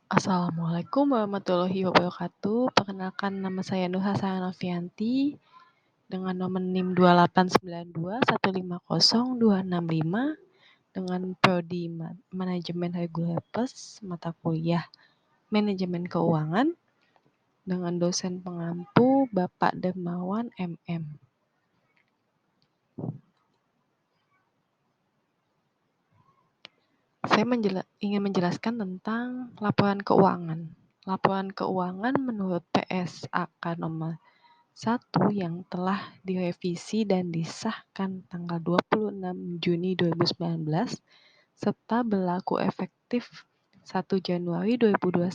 Assalamualaikum warahmatullahi wabarakatuh. Perkenalkan nama saya Nur Hasanah Novianti dengan nomor NIM 28921500265 dengan prodi Manajemen Reguler Plus mata kuliah Manajemen Keuangan dengan dosen pengampu Bapak Dermawan MM. Saya ingin menjelaskan tentang laporan keuangan. Laporan keuangan menurut PSAK nomor 1 yang telah direvisi dan disahkan tanggal 26 Juni 2019 serta berlaku efektif 1 Januari 2021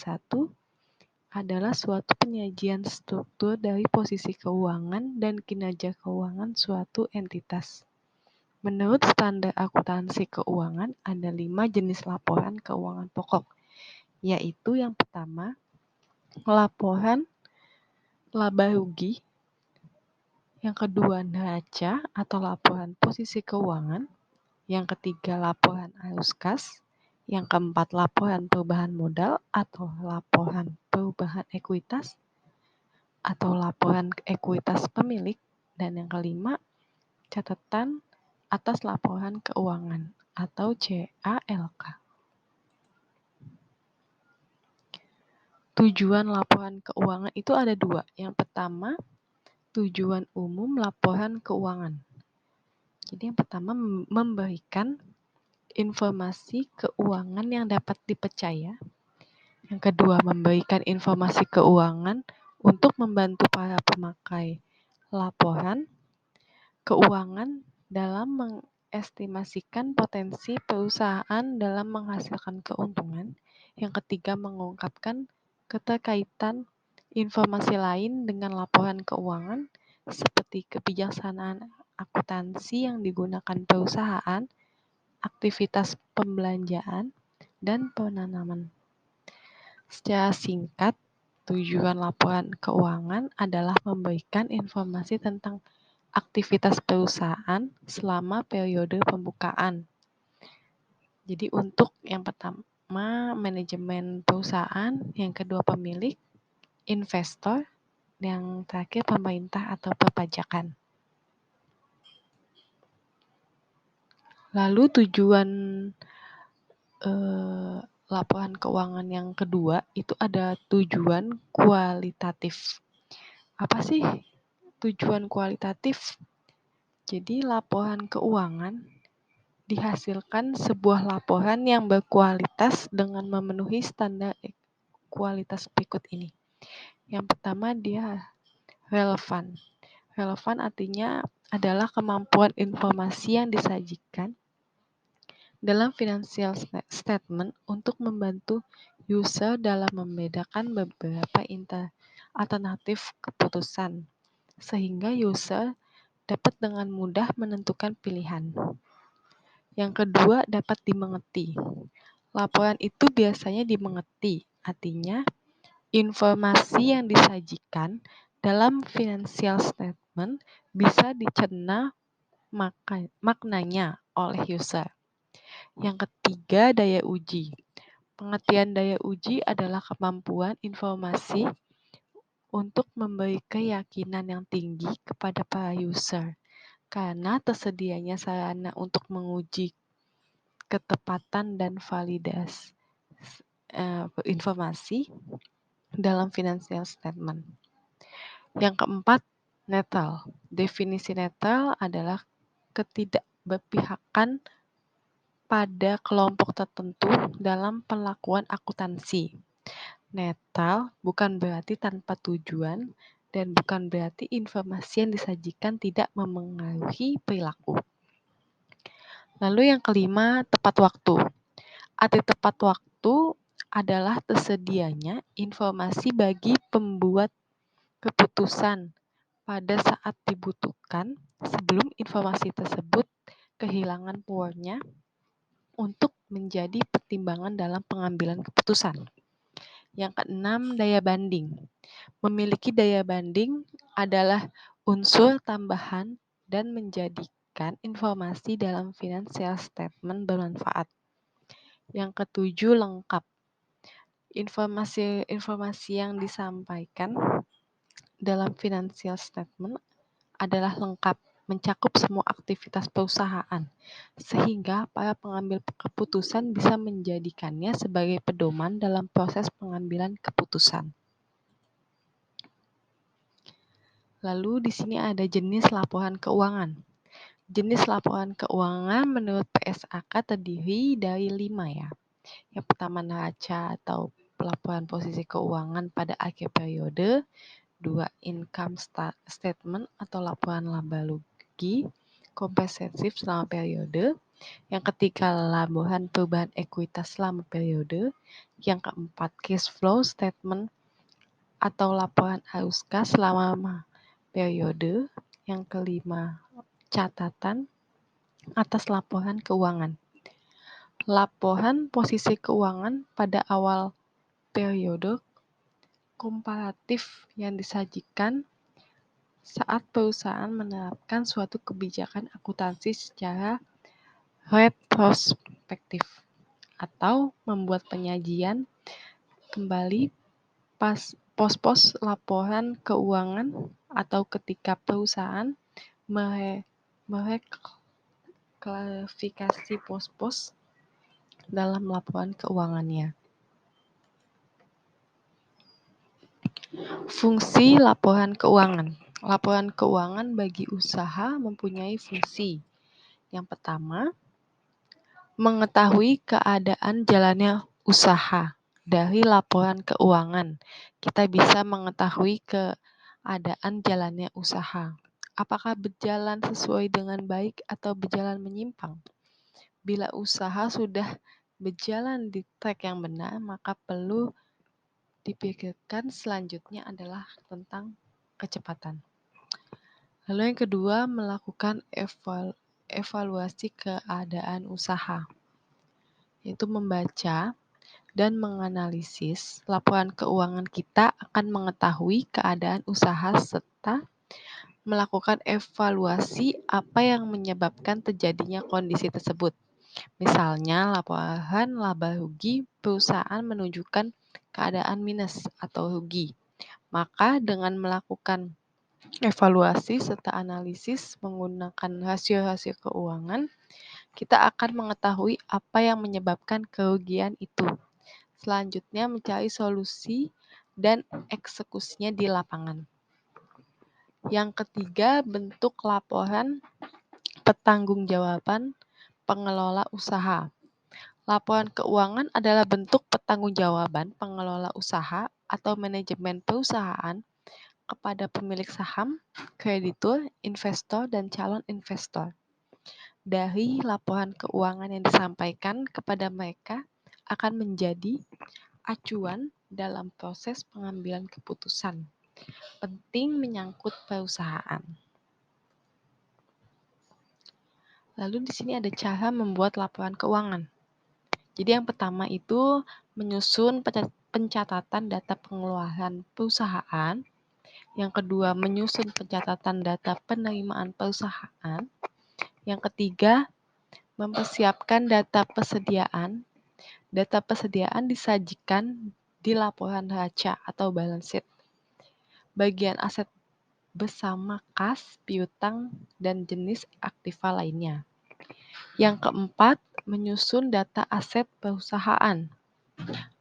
adalah suatu penyajian struktur dari posisi keuangan dan kinerja keuangan suatu entitas. Menurut standar akuntansi keuangan, ada 5 jenis laporan keuangan pokok, yaitu yang pertama, laporan laba rugi, yang kedua, neraca atau laporan posisi keuangan, yang ketiga, laporan arus kas, yang keempat, laporan perubahan modal atau laporan perubahan ekuitas atau laporan ekuitas pemilik, dan yang kelima, catatan atas laporan keuangan atau CALK. Tujuan laporan keuangan itu ada 2. Yang pertama, tujuan umum laporan keuangan. Jadi yang pertama, memberikan informasi keuangan yang dapat dipercaya. Yang kedua, memberikan informasi keuangan untuk membantu para pemakai laporan keuangan dalam mengestimasikan potensi perusahaan dalam menghasilkan keuntungan. Yang ketiga, mengungkapkan keterkaitan informasi lain dengan laporan keuangan seperti kebijaksanaan akuntansi yang digunakan perusahaan, aktivitas pembelanjaan, dan penanaman. Secara singkat, tujuan laporan keuangan adalah memberikan informasi tentang aktivitas perusahaan selama periode pembukaan. Jadi untuk yang pertama, manajemen perusahaan, yang kedua pemilik, investor, yang terakhir pemerintah atau perpajakan. Lalu tujuan laporan keuangan yang kedua itu ada tujuan kualitatif. Apa sih tujuan kualitatif? Jadi laporan keuangan dihasilkan sebuah laporan yang berkualitas dengan memenuhi standar kualitas berikut ini. Yang pertama, dia relevan. Relevan artinya adalah kemampuan informasi yang disajikan dalam financial statement untuk membantu user dalam membedakan beberapa alternatif keputusan, sehingga user dapat dengan mudah menentukan pilihan. Yang kedua, dapat dimengerti. Laporan itu biasanya dimengerti, artinya informasi yang disajikan dalam financial statement bisa dicerna maknanya oleh user. Yang ketiga, daya uji. Pengertian daya uji adalah kemampuan informasi untuk memberi keyakinan yang tinggi kepada para user karena tersedianya sarana untuk menguji ketepatan dan validas informasi dalam financial statement. Yang keempat, netral. Definisi netral adalah ketidakberpihakan pada kelompok tertentu dalam pelakuan akuntansi. Netral bukan berarti tanpa tujuan dan bukan berarti informasi yang disajikan tidak memengaruhi perilaku. Lalu yang kelima, tepat waktu. Arti tepat waktu adalah tersedianya informasi bagi pembuat keputusan pada saat dibutuhkan sebelum informasi tersebut kehilangan powernya untuk menjadi pertimbangan dalam pengambilan keputusan. Yang keenam, daya banding. Memiliki daya banding adalah unsur tambahan dan menjadikan informasi dalam financial statement bermanfaat. Yang ketujuh, lengkap. Informasi yang disampaikan dalam financial statement adalah lengkap, mencakup semua aktivitas perusahaan, sehingga para pengambil keputusan bisa menjadikannya sebagai pedoman dalam proses pengambilan keputusan. Lalu di sini ada jenis laporan keuangan. Jenis laporan keuangan menurut PSAK terdiri dari 5 ya. Yang pertama neraca atau pelaporan posisi keuangan pada akhir periode. 2. Income statement atau laporan laba rugi komprehensif selama periode. Yang ketiga, laporan perubahan ekuitas selama periode. Yang keempat, cash flow statement atau laporan arus kas selama periode. Yang kelima, catatan atas laporan keuangan. Laporan posisi keuangan pada awal periode komparatif yang disajikan saat perusahaan menerapkan suatu kebijakan akuntansi secara retrospektif atau membuat penyajian kembali pos-pos laporan keuangan atau ketika perusahaan mereklasifikasi pos-pos dalam laporan keuangannya. Fungsi laporan keuangan. Laporan keuangan bagi usaha mempunyai fungsi. Yang pertama, mengetahui keadaan jalannya usaha. Dari laporan keuangan, kita bisa mengetahui keadaan jalannya usaha. Apakah berjalan sesuai dengan baik atau berjalan menyimpang? Bila usaha sudah berjalan di track yang benar, maka perlu dipikirkan selanjutnya adalah tentang kecepatan. Lalu yang kedua, melakukan evaluasi keadaan usaha, yaitu membaca dan menganalisis laporan keuangan kita akan mengetahui keadaan usaha serta melakukan evaluasi apa yang menyebabkan terjadinya kondisi tersebut. Misalnya, laporan laba rugi perusahaan menunjukkan keadaan minus atau rugi. Maka dengan melakukan evaluasi serta analisis menggunakan rasio-rasio keuangan, kita akan mengetahui apa yang menyebabkan kerugian itu. Selanjutnya mencari solusi dan eksekusinya di lapangan. Yang ketiga, bentuk laporan pertanggungjawaban pengelola usaha. Laporan keuangan adalah bentuk pertanggungjawaban pengelola usaha atau manajemen perusahaan kepada pemilik saham, kreditur, investor, dan calon investor. Dari laporan keuangan yang disampaikan kepada mereka akan menjadi acuan dalam proses pengambilan keputusan penting menyangkut perusahaan. Lalu di sini ada cara membuat laporan keuangan. Jadi yang pertama itu menyusun pencatatan data pengeluaran perusahaan. Yang kedua, menyusun pencatatan data penerimaan perusahaan. Yang ketiga, mempersiapkan data persediaan. Data persediaan disajikan di laporan neraca atau balance sheet. Bagian aset bersama kas, piutang, dan jenis aktiva lainnya. Yang keempat, menyusun data aset perusahaan.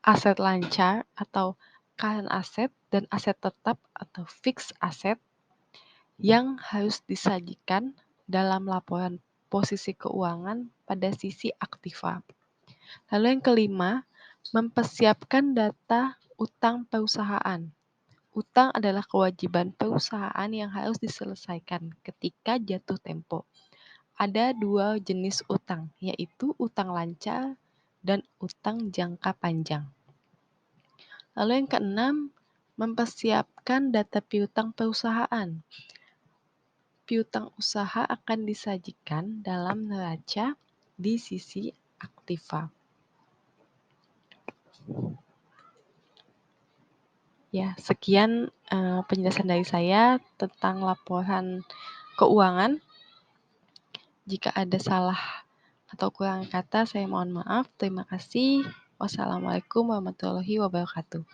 Aset lancar atau current asset dan aset tetap atau fixed asset yang harus disajikan dalam laporan posisi keuangan pada sisi aktiva. Lalu yang kelima, mempersiapkan data utang perusahaan. Utang adalah kewajiban perusahaan yang harus diselesaikan ketika jatuh tempo. Ada 2 jenis utang, yaitu utang lancar dan utang jangka panjang. Lalu yang keenam, mempersiapkan data piutang perusahaan. Piutang usaha akan disajikan dalam neraca di sisi aktiva. Ya, sekian penjelasan dari saya tentang laporan keuangan. Jika ada salah atau kurang kata, saya mohon maaf. Terima kasih. Wassalamualaikum warahmatullahi wabarakatuh.